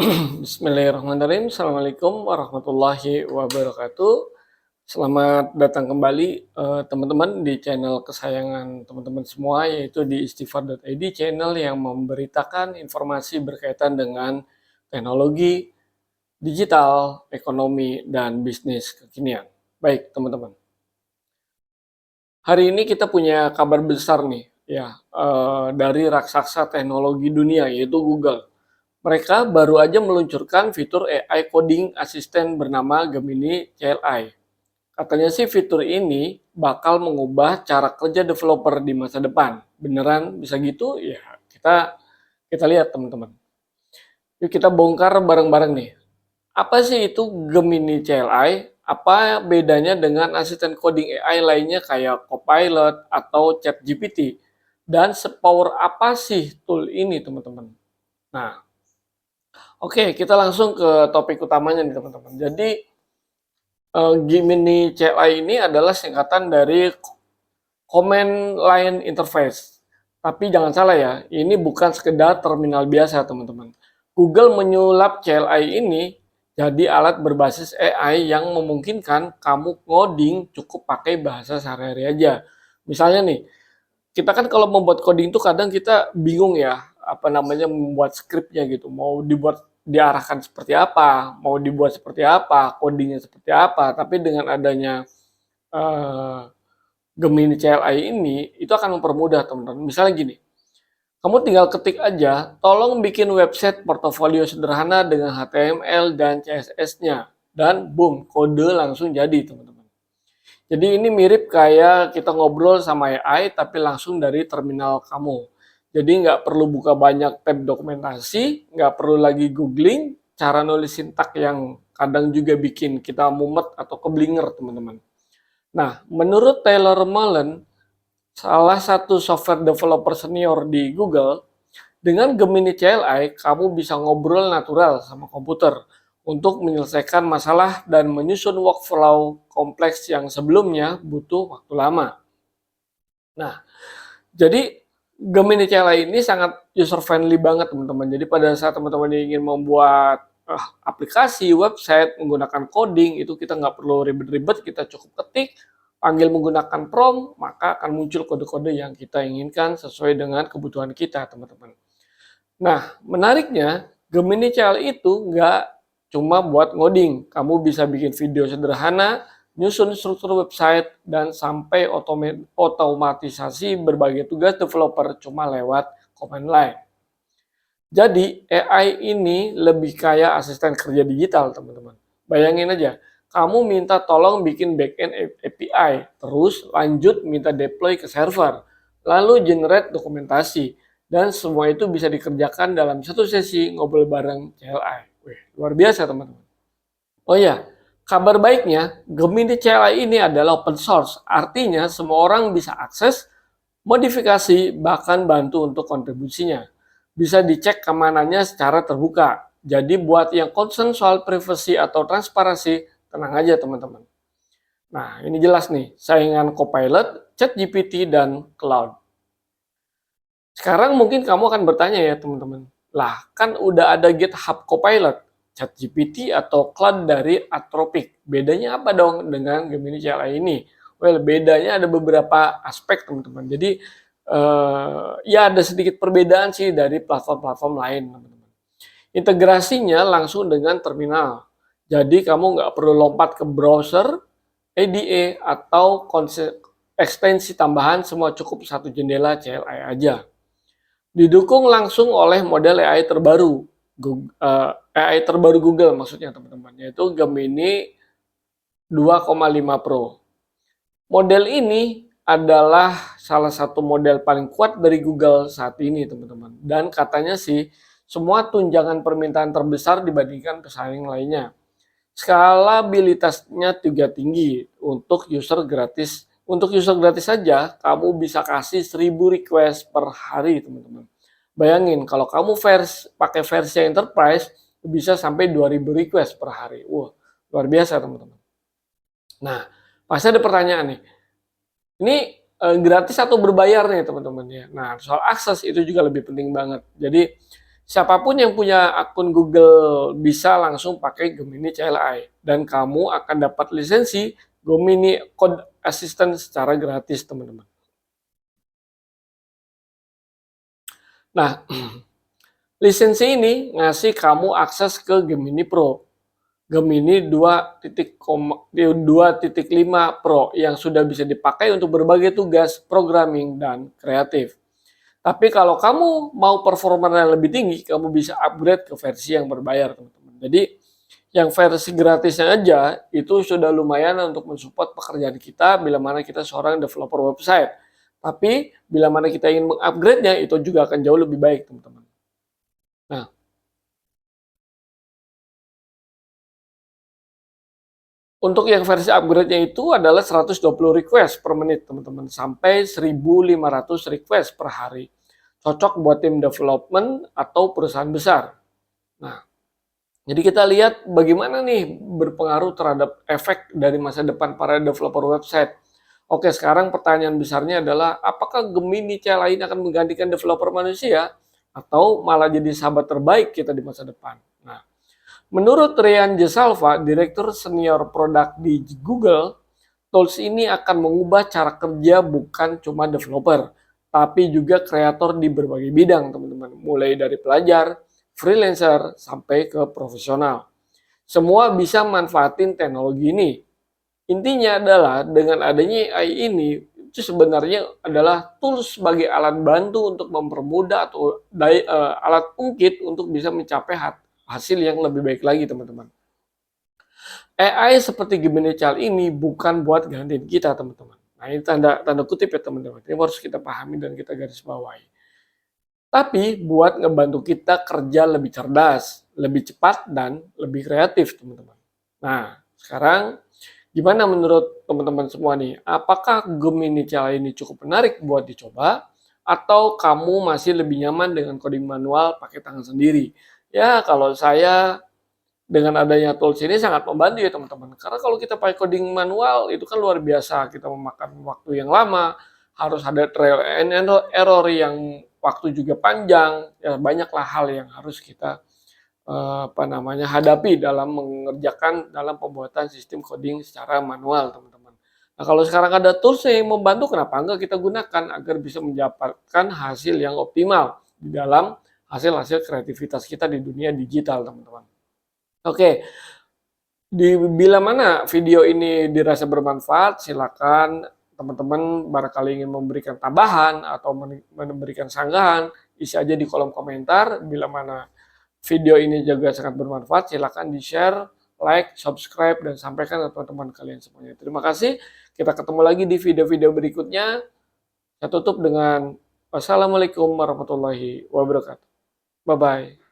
Bismillahirrahmanirrahim. Assalamualaikum warahmatullahi wabarakatuh. Selamat datang kembali teman-teman di channel kesayangan teman-teman semua, yaitu di istighfar.id, channel yang memberitakan informasi berkaitan dengan teknologi, digital, ekonomi, dan bisnis kekinian. Baik teman-teman, hari ini kita punya kabar besar nih ya, dari raksasa teknologi dunia, yaitu Google. Mereka baru aja meluncurkan fitur AI coding asisten bernama Gemini CLI. Katanya sih fitur ini bakal mengubah cara kerja developer di masa depan. Beneran bisa gitu? Ya, kita kita lihat teman-teman. Yuk kita bongkar bareng-bareng nih. Apa sih itu Gemini CLI? Apa bedanya dengan asisten coding AI lainnya kayak Copilot atau ChatGPT? Dan sepower apa sih tool ini, teman-teman? Nah, oke, kita langsung ke topik utamanya nih teman-teman. Jadi Gemini CLI ini adalah singkatan dari Command Line Interface. Tapi jangan salah ya, ini bukan sekedar terminal biasa teman-teman. Google menyulap CLI ini jadi alat berbasis AI yang memungkinkan kamu ngoding cukup pakai bahasa sehari-hari aja. Misalnya nih, kita kan kalau membuat coding tuh kadang kita bingung ya, apa namanya, membuat skripnya gitu. Mau dibuat diarahkan seperti apa, mau dibuat seperti apa, codingnya seperti apa. Tapi dengan adanya eh, Gemini CLI ini, itu akan mempermudah teman-teman. Misalnya gini, kamu tinggal ketik aja, tolong bikin website portofolio sederhana dengan HTML dan CSS-nya. Dan boom, kode langsung jadi teman-teman. Jadi ini mirip kayak kita ngobrol sama AI tapi langsung dari terminal kamu. Jadi nggak perlu buka banyak tab dokumentasi, nggak perlu lagi googling, cara nulis sintak yang kadang juga bikin kita mumet atau keblinger teman-teman. Nah, menurut Taylor Mullen, salah satu software developer senior di Google, dengan Gemini CLI, kamu bisa ngobrol natural sama komputer untuk menyelesaikan masalah dan menyusun workflow kompleks yang sebelumnya butuh waktu lama. Nah, jadi Gemini CLI ini sangat user friendly banget teman-teman. Jadi pada saat teman-teman ingin membuat aplikasi, website, menggunakan coding, itu kita nggak perlu ribet-ribet, kita cukup ketik, panggil menggunakan prompt, maka akan muncul kode-kode yang kita inginkan sesuai dengan kebutuhan kita teman-teman. Nah, menariknya, Gemini CLI itu nggak cuma buat ngoding. Kamu bisa bikin video sederhana, nyusun struktur website, dan sampai otomatisasi berbagai tugas developer cuma lewat command line. Jadi, AI ini lebih kayak asisten kerja digital, teman-teman. Bayangin aja, kamu minta tolong bikin backend API, terus lanjut minta deploy ke server, lalu generate dokumentasi, dan semua itu bisa dikerjakan dalam satu sesi ngobrol bareng CLI. Wih, luar biasa teman-teman. Oh ya, kabar baiknya Gemini CLI ini adalah open source, artinya semua orang bisa akses, modifikasi, bahkan bantu untuk kontribusinya. Bisa dicek keamanannya secara terbuka. Jadi buat yang concern soal privasi atau transparansi, tenang aja teman-teman. Nah, ini jelas nih, saingan Copilot, ChatGPT, dan Cloud. Sekarang mungkin kamu akan bertanya ya teman-teman, lah kan udah ada GitHub Copilot, ChatGPT atau Cloud dari Anthropic. Bedanya apa dong dengan Gemini CLI ini? Well, bedanya ada beberapa aspek teman-teman. Jadi ya ada sedikit perbedaan sih dari platform-platform lain teman-teman. Integrasinya langsung dengan terminal. Jadi kamu nggak perlu lompat ke browser, ADA, atau ekstensi tambahan, semua cukup satu jendela CLI aja. Didukung langsung oleh model AI terbaru, AI terbaru Google maksudnya teman-teman, yaitu Gemini 2,5 Pro. Model ini adalah salah satu model paling kuat dari Google saat ini teman-teman. Dan katanya sih semua tunjangan permintaan terbesar dibandingkan pesaing lainnya. Skalabilitasnya juga tinggi untuk user gratis. Untuk user gratis saja, kamu bisa kasih 1000 request per hari, teman-teman. Bayangin, kalau kamu pakai versi enterprise, bisa sampai 2000 request per hari. Wah, luar biasa, teman-teman. Nah, pasti ada pertanyaan nih. Ini gratis atau berbayar nih, teman-teman ya. Nah, soal akses itu juga lebih penting banget. Jadi, Siapapun yang punya akun Google bisa langsung pakai Gemini CLI dan kamu akan dapat lisensi Gemini Code Assistant secara gratis, teman-teman. Nah, lisensi ini ngasih kamu akses ke Gemini Pro. Gemini 2.5 Pro yang sudah bisa dipakai untuk berbagai tugas programming dan kreatif. Tapi kalau kamu mau performanya lebih tinggi, kamu bisa upgrade ke versi yang berbayar, teman-teman. Jadi yang versi gratisnya aja itu sudah lumayan untuk mensupport pekerjaan kita bila mana kita seorang developer website. Tapi bila mana kita ingin mengupgrade-nya itu juga akan jauh lebih baik, teman-teman. Nah, untuk yang versi upgrade-nya itu adalah 120 request per menit, teman-teman, sampai 1.500 request per hari. Cocok buat tim development atau perusahaan besar. Nah, jadi kita lihat bagaimana nih berpengaruh terhadap efek dari masa depan para developer website. Oke, sekarang pertanyaan besarnya adalah apakah Gemini CLI ini akan menggantikan developer manusia atau malah jadi sahabat terbaik kita di masa depan? Nah, menurut Ryan Jesalva, Direktur Senior Produk di Google, tools ini akan mengubah cara kerja bukan cuma developer, tapi juga kreator di berbagai bidang, teman-teman. Mulai dari pelajar, freelancer, sampai ke profesional. Semua bisa manfaatin teknologi ini. Intinya adalah dengan adanya AI ini, itu sebenarnya adalah tools sebagai alat bantu untuk mempermudah atau alat ungkit untuk bisa mencapai hasil yang lebih baik lagi, teman-teman. AI seperti Gemini Child ini bukan buat gantiin kita, teman-teman. Nah, ini tanda kutip ya, teman-teman. Ini harus kita pahami dan kita garis bawahi. Tapi buat ngebantu kita kerja lebih cerdas, lebih cepat, dan lebih kreatif, teman-teman. Nah, sekarang gimana menurut teman-teman semua nih? Apakah Gemini Child ini cukup menarik buat dicoba? Atau kamu masih lebih nyaman dengan coding manual pakai tangan sendiri? Ya, kalau saya dengan adanya tools ini sangat membantu ya teman-teman. Karena kalau kita pakai coding manual itu kan luar biasa, kita memakan waktu yang lama, harus ada trial and error yang waktu juga panjang, ya banyaklah hal yang harus kita hadapi dalam mengerjakan dalam pembuatan sistem coding secara manual, teman-teman. Nah, kalau sekarang ada tools yang membantu, kenapa enggak kita gunakan agar bisa mendapatkan hasil yang optimal di dalam hasil-hasil kreativitas kita di dunia digital, teman-teman. Oke, bila mana video ini dirasa bermanfaat, silakan teman-teman barangkali ingin memberikan tambahan atau memberikan sanggahan, isi aja di kolom komentar. Bila mana video ini juga sangat bermanfaat, silakan di-share, like, subscribe, dan sampaikan ke teman-teman kalian semuanya. Terima kasih, kita ketemu lagi di video-video berikutnya. Saya tutup dengan wassalamualaikum warahmatullahi wabarakatuh. Bye-bye.